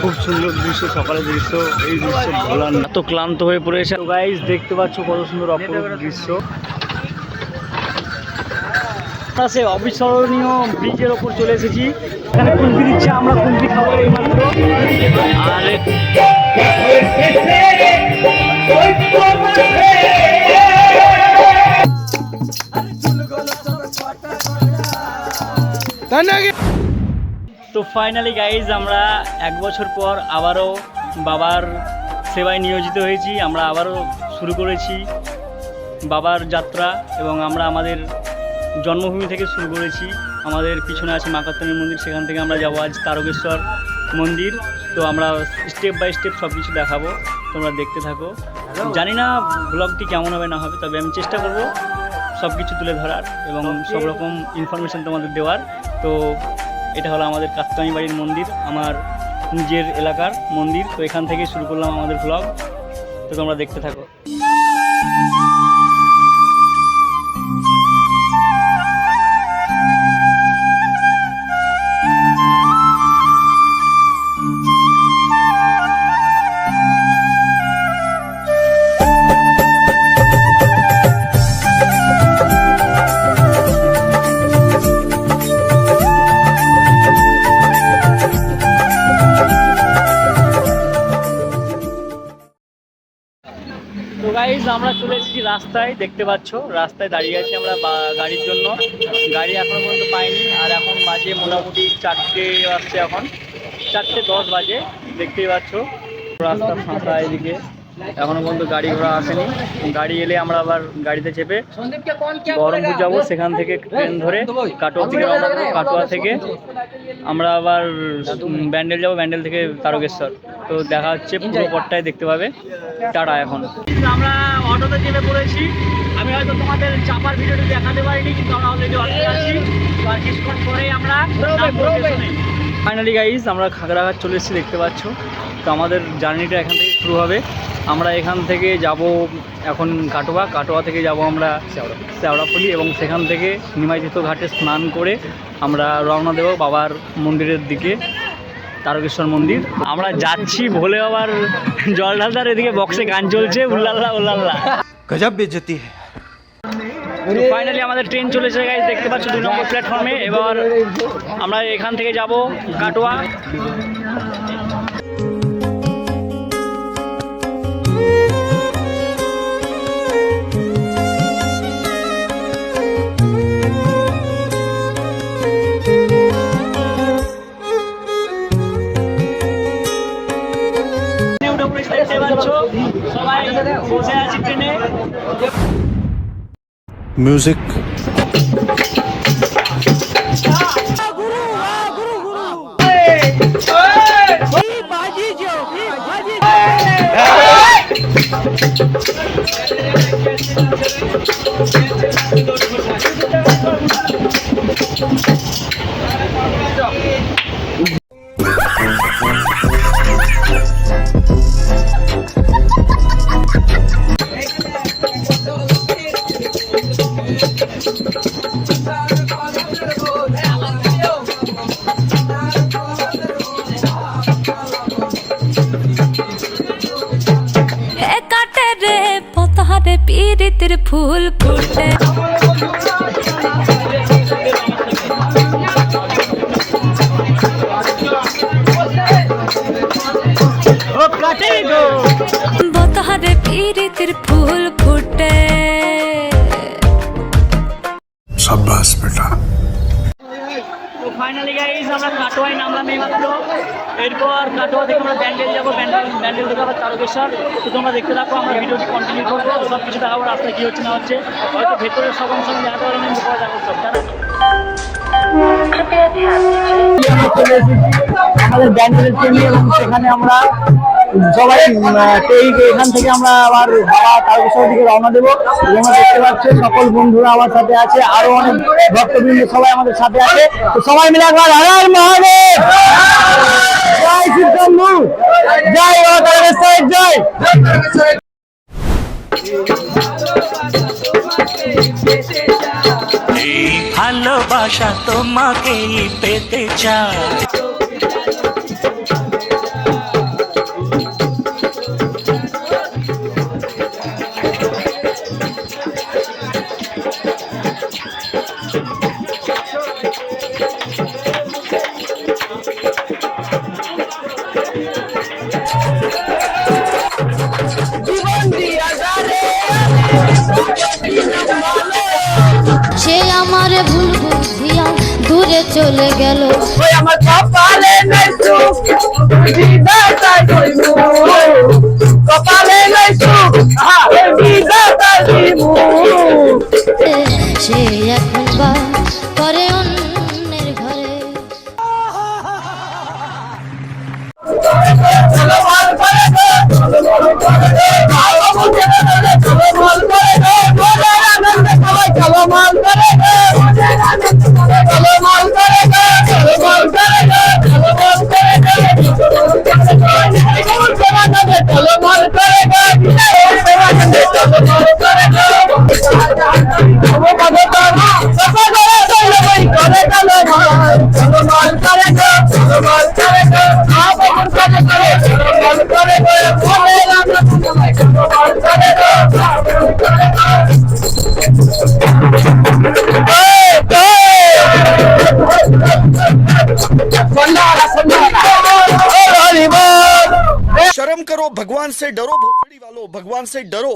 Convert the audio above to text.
খুব সুন্দর দৃশ্য, সকালের দৃশ্য। এই দৃশ্য ভোলার এত ক্লান্ত হয়ে পড়েছে গাইস, দেখতে পাচ্ছ কত সুন্দর অপরূপ দৃশ্য। সে অবিস্মরণীয় ব্রিজের ওপর চলে এসেছি। এখানে কুলফি দিচ্ছে, আমরা কুলফি খাবো এই মাত্র। তো ফাইনালি গাইজ আমরা 1 বছর পর আবারও বাবার সেবায় নিয়োজিত হয়েছি। আমরা আবারও শুরু করেছি বাবার যাত্রা এবং আমরা আমাদের জন্মভূমি থেকে শুরু করেছি। আমাদের পিছনে আছে মা কাত্যায়নী মন্দির, সেখান থেকে আমরা যাবো আজ তারকেশ্বর মন্দির। তো আমরা স্টেপ বাই স্টেপ সব কিছু দেখাবো, তোমরা দেখতে থাকো। জানি না ব্লগটি কেমন হবে না হবে, তবে আমি চেষ্টা করব সব কিছু তুলে ধরার এবং সব রকম ইনফরমেশান তোমাদের দেওয়ার। তো এটা হলো আমাদের কাত্যায়নী বাড়ির মন্দির, আমার নিজের এলাকার মন্দির। তো এখান থেকে শুরু করলাম আমাদের ব্লগ, তো তোমরা দেখতে থাকো। তো গাইজ আমরা চলে এসেছি রাস্তায়, দেখতে পাচ্ছ রাস্তায় দাঁড়িয়ে আছি আমরা গাড়ির জন্য। গাড়ি এখনো পর্যন্ত পাইনি, আর এখন বাজে মোটামুটি 4টে আসছে, এখন 4:10 বাজে। দেখতেই পাচ্ছ রাস্তা ফাঁকা, এদিকে এখনো পর্যন্ত গাড়ি ঘোড়া আসেনি। গাড়ি এলে আমরা আবার গাড়িতে চেপে বহরমপুর যাবো, সেখান থেকে ট্রেন ধরে কাটোয়া থেকে রওনা দেবো। কাটোয়া থেকে আমরা আবার ব্যান্ডেল যাবো, ব্যান্ডেল থেকে তারকেশ্বর। তো দেখা হচ্ছে পুরো পথটায় দেখতে পাবে। টাটা। এখন আমরা অটোতে চেপে পড়েছি। আমি হয়তো তোমাদের চাপার ভিডিওটি দেখাতে পারিনি, কিন্তু আমরা অলরেডি অটোতে আছি। আর কিছুক্ষণ পরেই আমরা ফাইনালি গাইজ আমরা খাগড়াঘাট চলে এসেছি, দেখতে পাচ্ছ। তো আমাদের জার্নিটা এখান থেকে শুরু হবে। আমরা এখান থেকে যাব এখন কাটোয়া থেকে যাব আমরা শেওড়াফুলি, এবং সেখান থেকে নিমাইতীর্থ ঘাটে স্নান করে আমরা রওনা দেব বাবার মন্দিরের দিকে, তারকেশ্বর মন্দির। আমরা যাচ্ছি ভোলে বাবার জল ঢালদার, এদিকে বক্সে গান চলছে, উল্লাল্লাহ উল্লাল্লাহ, গজব বেজতি। তো ফাইনালি আমাদের ট্রেন চলেছে গাইজ, দেখতে পাচ্ছ 2 নম্বর প্ল্যাটফর্মে। এবার আমরা এখান থেকে যাব কাটোয়া। সবাই বসে আছি ট্রেনে। মিউজিক পীড়িতের ফুল ফুটে বতহারে পীড়িতের ফুল ফুটে। শাবাশ বেটা। তো ফাইনালি গাইজ আমরা কাটোয়ায় নামলাম এইমাত্র। এরপর কাটোয়া থেকে আমরা ব্যান্ডেল যাবো, ব্যান্ডেল থেকে আবার তারকেশ্বর। তো তোমরা দেখতে থাকো, আমরা ভিডিওটি কন্টিনিউ করবো, সব কিছু দেখাবো রাস্তায় কী হচ্ছে না হচ্ছে। হয়তো ভেতরের সব অংশ আমি জানাতে পারলাম, কিন্তু পরে দেখাবো সব। আমাদের ব্যান্ডেলের ট্রেনে, এবং সেখানে আমরা সবাই এখান থেকে আমরা আবার তারকেশ্বর দিকে রওনা দেবো। তোমরা দেখতে পাচ্ছ সকল বন্ধুরা আমার সাথে আছে, আরো অনেক ভক্তবৃন্দ সবাই আমাদের সাথে আছে। তো সবাই মিলে একবার হর হর মহাদেব, জয় শ্রীরাম, জয় বাবা তারকেশ্বর, জয়। এই ভালোবাসা তোমাকেই পেতে চাই। সে আমার ভুল বুঝিয়া দূরে চলে গেল। আমার কপালে নাই সুখ বিধাতা কইব, কপালে নাই সুখ বিধাতা কইব। সে এখন বা করে অন্যের ঘরে। शर्म करो, भगवान से डरो, भोसड़ी वालों, भगवान से डरो।